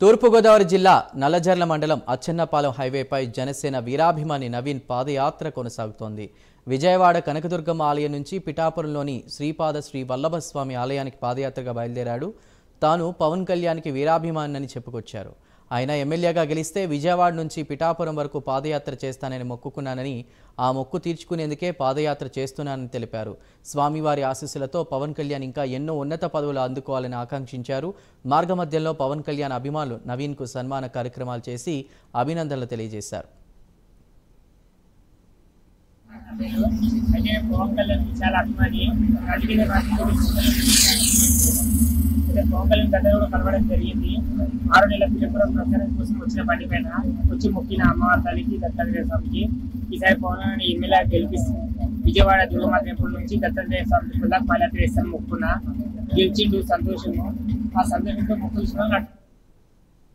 తూర్పుగోదావరి జిల్లా నల్లజర్ల మండలం అచ్చెన్నపాలెం హైవేపై జనసేన వీరాభిమాని నవీన్ పాదయాత్ర కొనసాగుతోంది. విజయవాడ కనకదుర్గమ్మ ఆలయం నుంచి పిఠాపురంలోని శ్రీపాద శ్రీ వల్లభస్వామి ఆలయానికి పాదయాత్రగా బయలుదేరాడు. తాను పవన్ కళ్యాణ్కి వీరాభిమాని చెప్పుకొచ్చారు. ఆయన ఎమ్మెల్యేగా గెలిస్తే విజయవాడ నుంచి పిఠాపురం వరకు పాదయాత్ర చేస్తానని మొక్కుకున్నానని, ఆ మొక్కు తీర్చుకునేందుకే పాదయాత్ర చేస్తున్నానని తెలిపారు. స్వామివారి ఆశీస్సులతో పవన్ కళ్యాణ్ ఇంకా ఎన్నో ఉన్నత పదవులు అందుకోవాలని ఆకాంక్షించారు. మార్గమధ్యంలో పవన్ కళ్యాణ్ అభిమానులు నవీన్కు సన్మాన కార్యక్రమాలు చేసి అభినందనలు తెలియజేశారు. పవన్ కళ్యాణ్ గత కూడా కలవడం జరిగింది. 6 నెలల పిఠాపురం ప్రచారం కోసం వచ్చిన బండి పైన వచ్చి మొక్కిన అమ్మవారి తల్లికి దత్తాత్రేయ స్వామికి ఈసారి పవన్ ఎమ్మెల్యే గెలిపిస్తుంది. విజయవాడ దుర్గమ్మ టెంపుల్ నుంచి దత్తాత్రేయ స్వామి పాదయాత్ర చేస్తాను మొక్కున్నా. గెలిచిండు, సంతోషము. ఆ సంతోషంతో మొక్కులు